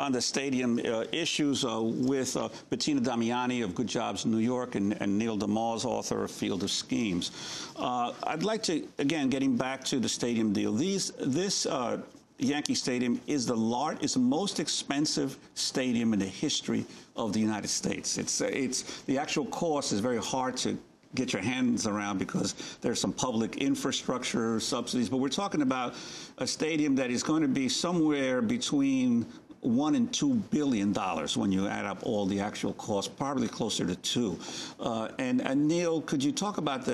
on the stadium issues with Bettina Damiani of Good Jobs New York and Neil DeMause, author of Field of Schemes. I'd like to, again, getting back to the stadium deal, this Yankee Stadium is the most expensive stadium in the history of the United States. The actual cost is very hard to get your hands around because there's some public infrastructure subsidies, but we're talking about a stadium that is going to be somewhere between $1 and $2 billion when you add up all the actual costs, probably closer to $2. And Neil, could you talk about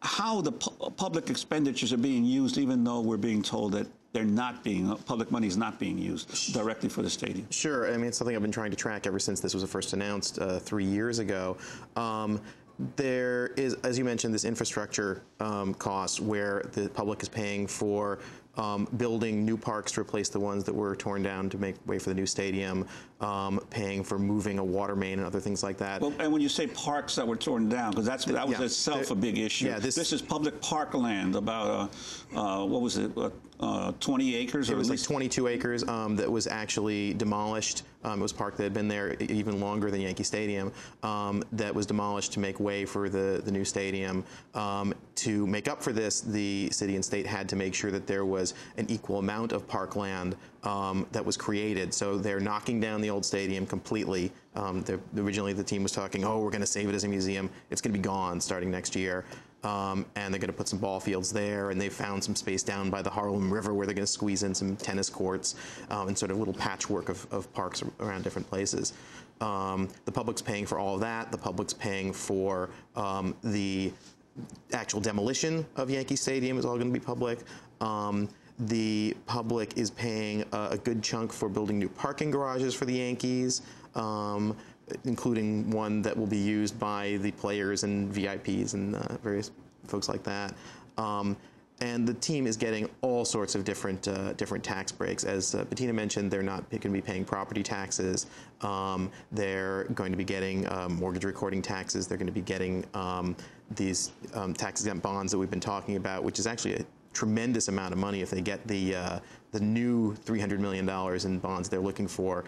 how the public expenditures are being used, even though we're being told that they're not being, public money is not being used directly for the stadium? Sure. I mean, it's something I've been trying to track ever since this was first announced 3 years ago. There is, as you mentioned, this infrastructure cost where the public is paying for building new parks to replace the ones that were torn down to make way for the new stadium, paying for moving a water main and other things like that. Well, and when you say parks that were torn down, because that was itself a big issue. Yeah, this is public parkland, about, what was it, 20 acres? It was like 22 acres that was actually demolished. It was a park that had been there even longer than Yankee Stadium, that was demolished to make way for the new stadium. To make up for this, the city and state had to make sure that there was an equal amount of parkland that was created. So they're knocking down the old stadium completely. Originally the team was talking, oh, we're going to save it as a museum. It's going to be gone starting next year. And they're going to put some ball fields there, and they found some space down by the Harlem River where they're going to squeeze in some tennis courts and sort of little patchwork of parks around different places. The public's paying for all of that. The public's paying for the actual demolition of Yankee Stadium is all going to be public. The public is paying a good chunk for building new parking garages for the Yankees, including one that will be used by the players and VIPs and various folks like that. And the team is getting all sorts of different tax breaks. As Bettina mentioned, they're not going to be paying property taxes. They're going to be getting mortgage recording taxes. They're going to be getting these tax-exempt bonds that we've been talking about, which is actually a tremendous amount of money if they get the new $300 million in bonds they're looking for.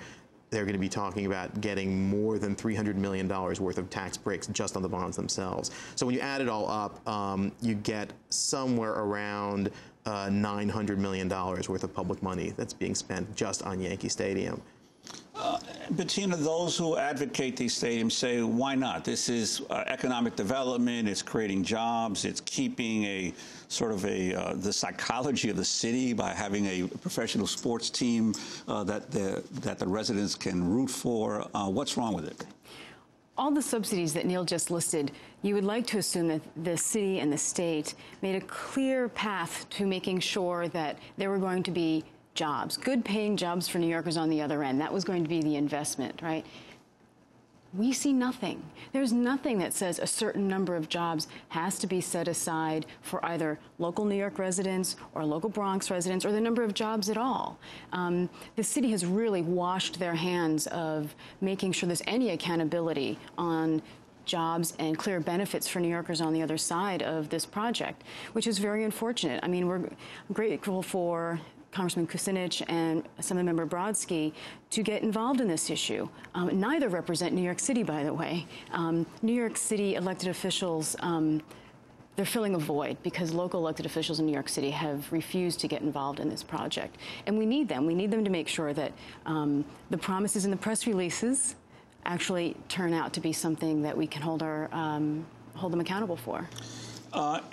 They're going to be talking about getting more than $300 million worth of tax breaks just on the bonds themselves. So when you add it all up, you get somewhere around $900 million worth of public money that's being spent just on Yankee Stadium. Bettina, those who advocate these stadiums say, why not? This is economic development, it's creating jobs, it's keeping a sort of the psychology of the city by having a professional sports team that the residents can root for. What's wrong with it? All the subsidies that Neil just listed, you would like to assume that the city and the state made a clear path to making sure that there were going to be jobs, good-paying jobs for New Yorkers on the other end. That was going to be the investment, right? We see nothing. There's nothing that says a certain number of jobs has to be set aside for either local New York residents or local Bronx residents, or the number of jobs at all. The city has really washed their hands of making sure there's any accountability on jobs and clear benefits for New Yorkers on the other side of this project, which is very unfortunate. I mean, we're grateful for Congressman Kucinich and Assemblymember Brodsky to get involved in this issue. Neither represent New York City, by the way. New York City elected officials, they're filling a void because local elected officials in New York City have refused to get involved in this project. And we need them. We need them to make sure that the promises in the press releases actually turn out to be something that we can hold them accountable for.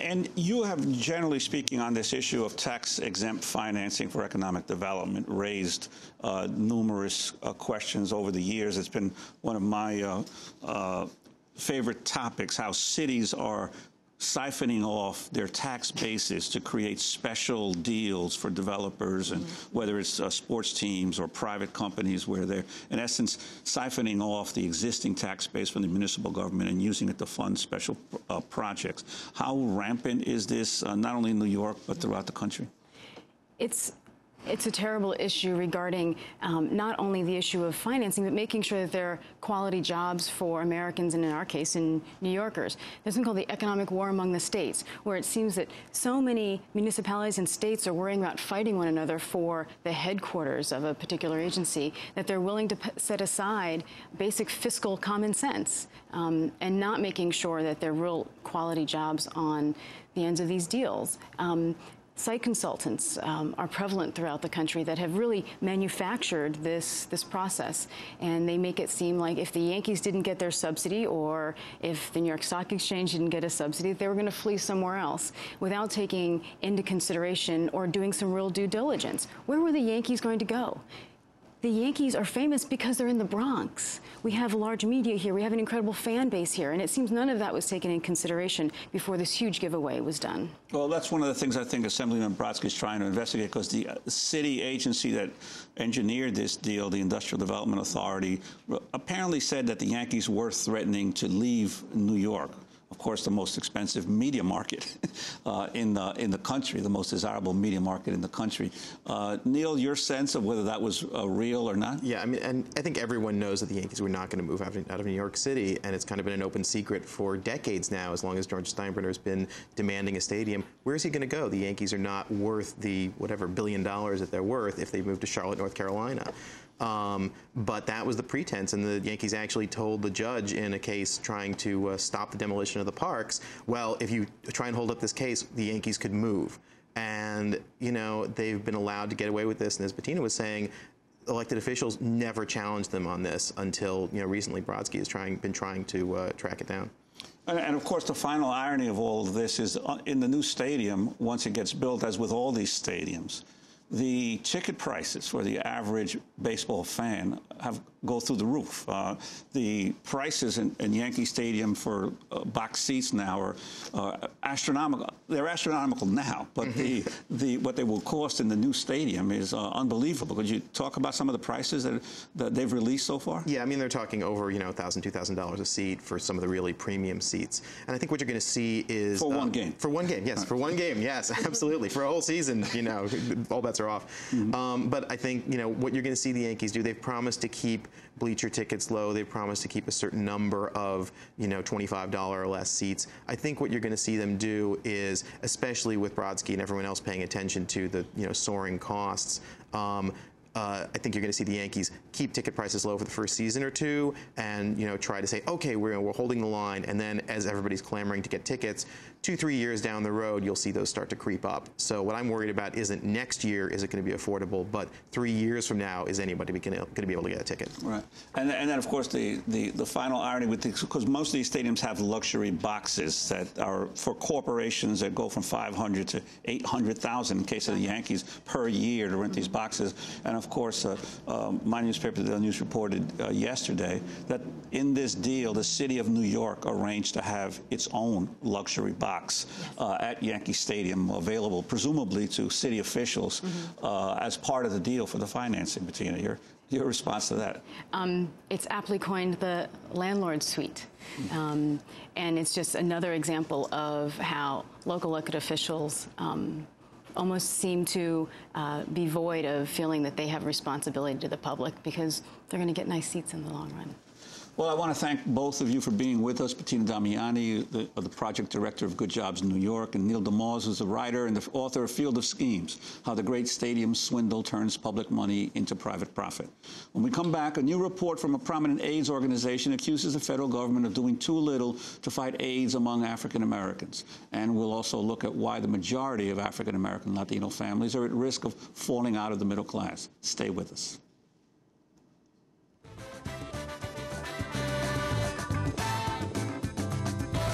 And you have, generally speaking, on this issue of tax-exempt financing for economic development, raised numerous questions over the years. It's been one of my favorite topics, how cities are siphoning off their tax bases to create special deals for developers, and whether it's sports teams or private companies, where they're, in essence, siphoning off the existing tax base from the municipal government and using it to fund special projects. How rampant is this, not only in New York, but throughout the country? It's It's a terrible issue regarding not only the issue of financing, but making sure that there are quality jobs for Americans, and in our case, in New Yorkers. There's something called the economic war among the states, where it seems that so many municipalities and states are worrying about fighting one another for the headquarters of a particular agency, that they're willing to set aside basic fiscal common sense and not making sure that there are real quality jobs on the ends of these deals. Site consultants are prevalent throughout the country that have really manufactured this process, and they make it seem like if the Yankees didn't get their subsidy, or if the New York Stock Exchange didn't get a subsidy, they were going to flee somewhere else without taking into consideration or doing some real due diligence. Where were the Yankees going to go? The Yankees are famous because they're in the Bronx. We have large media here. We have an incredible fan base here. And it seems none of that was taken in consideration before this huge giveaway was done. Well, that's one of the things I think Assemblyman Brodsky is trying to investigate, because the city agency that engineered this deal, the Industrial Development Authority, apparently said that the Yankees were threatening to leave New York. Of course, the most expensive media market in the country, the most desirable media market in the country. Neil, your sense of whether that was real or not? Yeah, I mean, and I think everyone knows that the Yankees were not going to move out of New York City, and it's kind of been an open secret for decades now, as long as George Steinbrenner has been demanding a stadium. Where is he going to go? The Yankees are not worth the whatever $1 billion that they're worth if they move to Charlotte, North Carolina. But that was the pretense, and the Yankees actually told the judge in a case trying to stop the demolition of the parks, well, if you try and hold up this case, the Yankees could move. And, you know, they've been allowed to get away with this, and as Bettina was saying, elected officials never challenged them on this until, you know, recently Brodsky has been trying to track it down. And of course, the final irony of all of this is in the new stadium, once it gets built, as with all these stadiums, the ticket prices for the average baseball fan go through the roof. The prices in Yankee Stadium for box seats now are astronomical. They're astronomical now, but what they will cost in the new stadium is unbelievable. Could you talk about some of the prices that they've released so far? Yeah, I mean, they're talking over, you know, $1,000, $2,000 a seat for some of the really premium seats. And I think what you're going to see is... For one game. For one game, yes. For one game, yes, absolutely. For a whole season, you know, all bets are off. But I think, you know, what you're going to see the Yankees do, they've promised to keep bleacher tickets low. They've promised to keep a certain number of, you know, $25 or less seats. I think what you're going to see them do is, especially with Brodsky and everyone else paying attention to the, you know, soaring costs, I think you're going to see the Yankees keep ticket prices low for the first season or two, and, you know, try to say, okay, we're holding the line, and then as everybody's clamoring to get tickets, 2-3 years down the road, you'll see those start to creep up. So what I'm worried about isn't next year is it going to be affordable, but 3 years from now is anybody going to be able to get a ticket? Right, and then of course the final irony with this, because most of these stadiums have luxury boxes that are for corporations that go from 500 to 800,000 in case of the Yankees per year to rent these boxes, and of course my newspaper, the News, reported yesterday that in this deal, the city of New York arranged to have its own luxury box at Yankee Stadium, available presumably to city officials as part of the deal for the financing. Bettina, your response to that? It's aptly coined the landlord suite. And it's just another example of how local elected officials almost seem to be void of feeling that they have responsibility to the public, because they're going to get nice seats in the long run. Well, I want to thank both of you for being with us. Bettina Damiani, the project director of Good Jobs in New York, and Neil DeMause, who's the writer and the author of Field of Schemes, How the Great Stadium Swindle Turns Public Money into Private Profit. When we come back, a new report from a prominent AIDS organization accuses the federal government of doing too little to fight AIDS among African Americans. And we'll also look at why the majority of African American Latino families are at risk of falling out of the middle class. Stay with us.